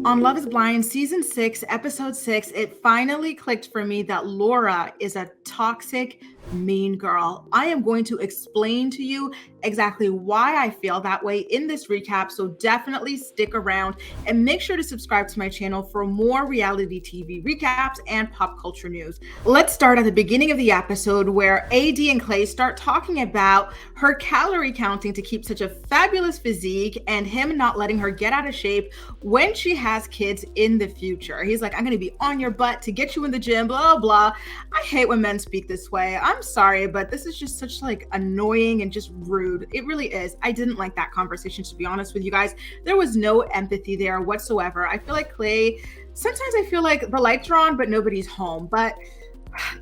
On Love is Blind, season 6, episode 6, it finally clicked for me that Laura is a toxic, mean girl. I am going to explain to you exactly why I feel that way in this recap. So definitely stick around and make sure to subscribe to my channel for more reality TV recaps and pop culture news. Let's start at the beginning of the episode where AD and Clay start talking about her calorie counting to keep such a fabulous physique and him not letting her get out of shape when she has kids in the future. He's like, I'm going to be on your butt to get you in the gym, blah, blah. I hate when men speak this way. I'm sorry, but this is just such like annoying and just rude. It really is. I didn't like that conversation, to be honest with you guys. There was no empathy there whatsoever. I feel like Clay, sometimes I feel like the lights are on, but nobody's home. But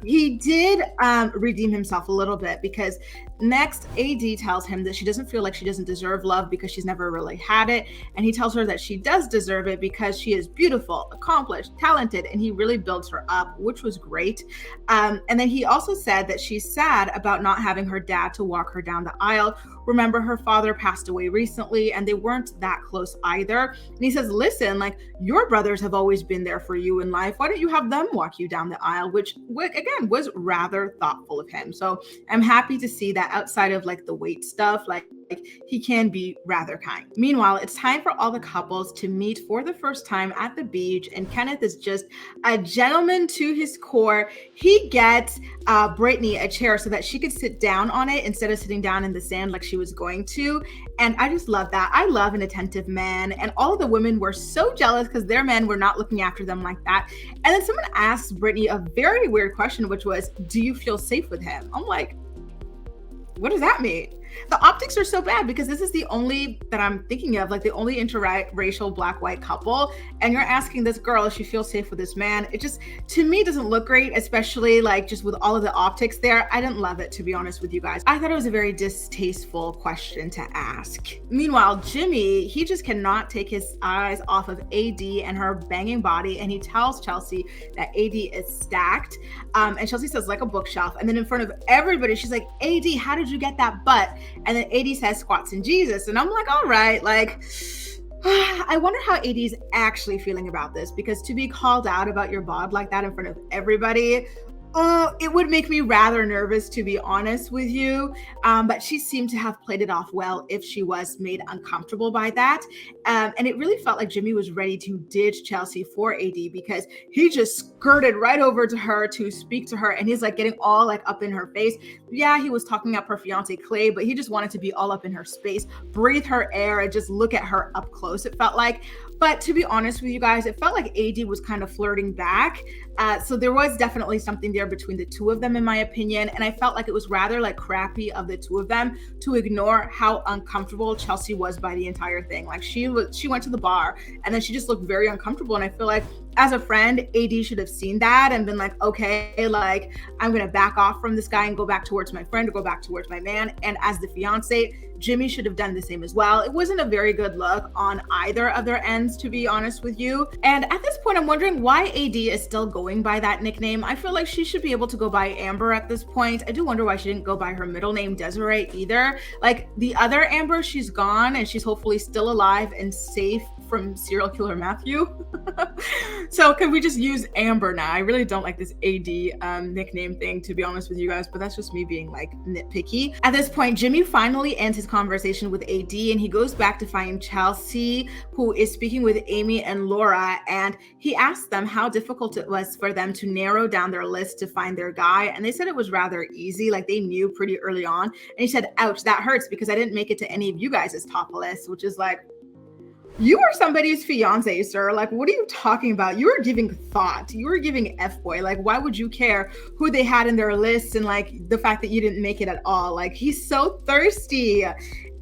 he did redeem himself a little bit, because next AD tells him that she doesn't feel like she doesn't deserve love because she's never really had it. And he tells her that she does deserve it because she is beautiful, accomplished, talented, and he really builds her up, which was great. And then he also said that she's sad about not having her dad to walk her down the aisle. Remember, her father passed away recently and they weren't that close either. And he says, listen, like, your brothers have always been there for you in life. Why don't you have them walk you down the aisle? Which again was rather thoughtful of him. So I'm happy to see that outside of like the weight stuff, like he can be rather kind. Meanwhile, it's time for all the couples to meet for the first time at the beach, and Kenneth is just a gentleman to his core. He gets Brittany a chair so that she could sit down on it instead of sitting down in the sand like she was going to. And I just love that. I love an attentive man. And all of the women were so jealous because their men were not looking after them like that. And then someone asked Brittany a very weird question, which was, do you feel safe with him? I'm like, what does that mean? The optics are so bad because this is the only that I'm thinking of, like the only interracial black-white couple. And you're asking this girl if she feels safe with this man. It just, to me, doesn't look great, especially like just with all of the optics there. I didn't love it, to be honest with you guys. I thought it was a very distasteful question to ask. Meanwhile, Jimmy, he just cannot take his eyes off of AD and her banging body. And he tells Chelsea that AD is stacked. And Chelsea says, like a bookshelf. And then in front of everybody, she's like, AD, how did you get that butt? And then AD says squats in Jesus. And I'm like, all right, like, I wonder how AD is actually feeling about this, because to be called out about your bod like that in front of everybody, it would make me rather nervous, to be honest with you. But she seemed to have played it off well if she was made uncomfortable by that. And it really felt like Jimmy was ready to ditch Chelsea for AD, because he just skirted right over to her to speak to her. And he's like getting all like up in her face. Yeah, he was talking up her fiance Clay, but he just wanted to be all up in her space, breathe her air, and just look at her up close, it felt like. But to be honest with you guys, it felt like AD was kind of flirting back. So there was definitely something there between the two of them, in my opinion. And I felt like it was rather like crappy of the two of them to ignore how uncomfortable Chelsea was by the entire thing. Like she went to the bar and then she just looked very uncomfortable. And I feel like as a friend, AD should have seen that and been like, okay, like I'm going to back off from this guy and go back towards my friend or go back towards my man. And as the fiance, Jimmy should have done the same as well. It wasn't a very good look on either of their ends, to be honest with you. And at this point, I'm wondering why AD is still going by that nickname. I feel like she should be able to go by Amber at this point. I do wonder why she didn't go by her middle name, Desiree, either. Like the other Amber, she's gone and she's hopefully still alive and safe from serial killer Matthew. So can we just use Amber now? I really don't like this AD nickname thing, to be honest with you guys, but that's just me being like nitpicky. At this point, Jimmy finally ends his conversation with AD and he goes back to find Chelsea, who is speaking with Amy and Laura, and he asked them how difficult it was for them to narrow down their list to find their guy. And they said it was rather easy, like they knew pretty early on. And he said, ouch, that hurts because I didn't make it to any of you guys' top list, which is like, you are somebody's fiance, sir. Like, what are you talking about? You were giving thought. You were giving F-boy. Like, why would you care who they had in their list and like the fact that you didn't make it at all? Like, he's so thirsty.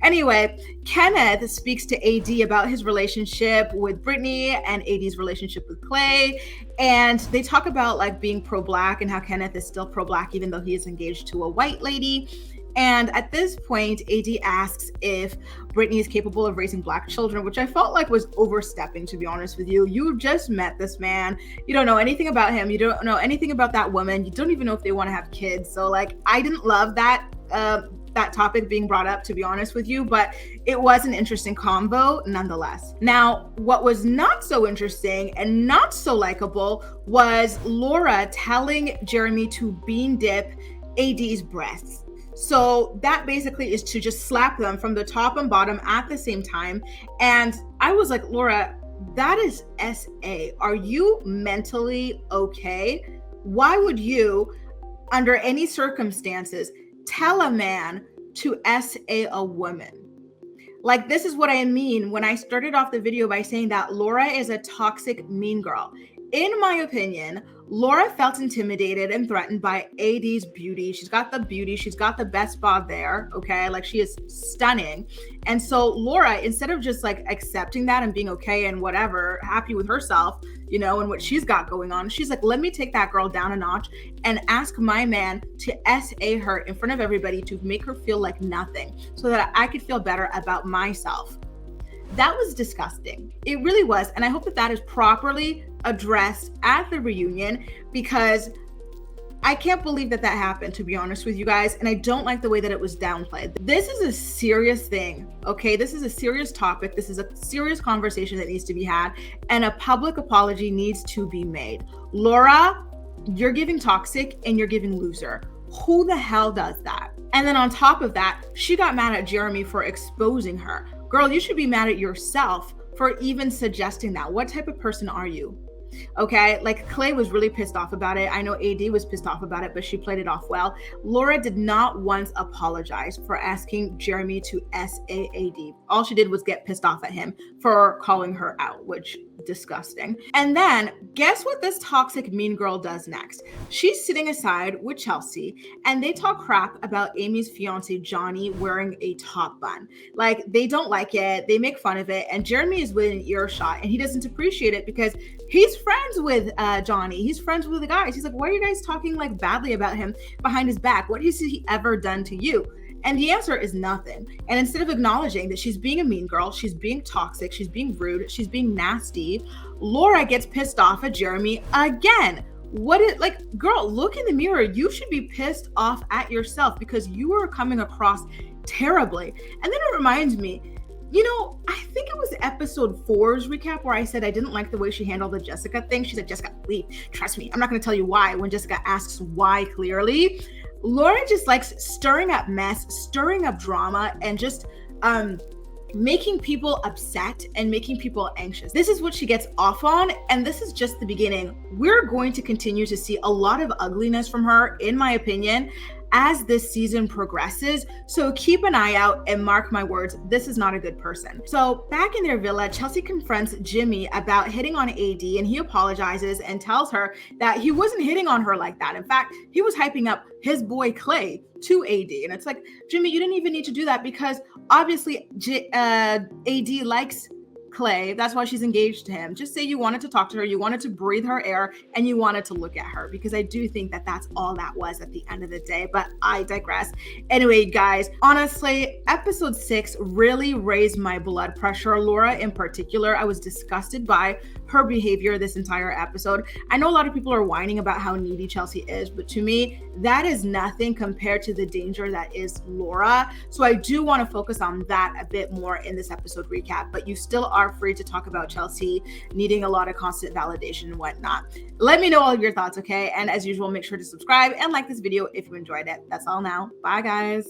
Anyway, Kenneth speaks to AD about his relationship with Brittany and AD's relationship with Clay. And they talk about like being pro-Black and how Kenneth is still pro-Black even though he is engaged to a white lady. And at this point, AD asks if Brittany is capable of raising Black children, which I felt like was overstepping, to be honest with you. You just met this man. You don't know anything about him. You don't know anything about that woman. You don't even know if they want to have kids. So like, I didn't love that that topic being brought up, to be honest with you, but it was an interesting combo nonetheless. Now, what was not so interesting and not so likable was Laura telling Jeremy to bean dip AD's breasts. So that basically is to just slap them from the top and bottom at the same time. And I was like, Laura, that is SA. Are you mentally okay? Why would you, under any circumstances, tell a man to SA a woman? Like, this is what I mean when I started off the video by saying that Laura is a toxic mean girl. In my opinion, Laura felt intimidated and threatened by AD's beauty. She's got the beauty. She's got the best bod there. Okay. Like, she is stunning. And so Laura, instead of just like accepting that and being okay and whatever, happy with herself, you know, and what she's got going on, she's like, let me take that girl down a notch and ask my man to SA her in front of everybody to make her feel like nothing so that I could feel better about myself. That was disgusting. It really was. And I hope that that is properly addressed at the reunion, because I can't believe that that happened, to be honest with you guys. And I don't like the way that it was downplayed. This is a serious thing, okay? This is a serious topic. This is a serious conversation that needs to be had, and a public apology needs to be made. Laura, you're giving toxic and you're giving loser. Who the hell does that? And then on top of that, she got mad at Jeremy for exposing her. Girl, you should be mad at yourself for even suggesting that. What type of person are you? Okay, like Clay was really pissed off about it. I know AD was pissed off about it, but she played it off well. Laura did not once apologize for asking Jeremy to SAAD. All she did was get pissed off at him for calling her out, which disgusting. And then guess what this toxic mean girl does next? She's sitting aside with Chelsea and they talk crap about Amy's fiance Johnny wearing a top bun. Like, they don't like it, they make fun of it, and Jeremy is within earshot and he doesn't appreciate it because he's friends with Johnny. He's friends with the guys. He's like, why are you guys talking like badly about him behind his back? What has he ever done to you? And the answer is nothing. And instead of acknowledging that she's being a mean girl, she's being toxic, she's being rude, she's being nasty, Laura gets pissed off at Jeremy again. Like, girl, look in the mirror. You should be pissed off at yourself because you are coming across terribly. And then it reminds me, you know, I think it was episode 4's recap where I said I didn't like the way she handled the Jessica thing. She said, Jessica, leave. Trust me, I'm not going to tell you why when Jessica asks why clearly. Laura just likes stirring up mess, stirring up drama, and just making people upset and making people anxious. This is what she gets off on, and this is just the beginning. We're going to continue to see a lot of ugliness from her, in my opinion, as this season progresses. So keep an eye out and mark my words, this is not a good person. So back in their villa, Chelsea confronts Jimmy about hitting on AD, and he apologizes and tells her that he wasn't hitting on her like that. In fact, he was hyping up his boy Clay to AD. And it's like, Jimmy, you didn't even need to do that because obviously AD likes Clay. That's why she's engaged to him. Just say you wanted to talk to her, you wanted to breathe her air, and you wanted to look at her, because I do think that that's all that was at the end of the day, but I digress. Anyway, guys, honestly, episode 6 really raised my blood pressure. Laura in particular, I was disgusted by her behavior this entire episode. I know a lot of people are whining about how needy Chelsea is, but to me, that is nothing compared to the danger that is Laura. So I do want to focus on that a bit more in this episode recap, but you still are free to talk about Chelsea needing a lot of constant validation and whatnot. Let me know all of your thoughts, okay? And as usual, make sure to subscribe and like this video if you enjoyed it. That's all now. Bye, guys.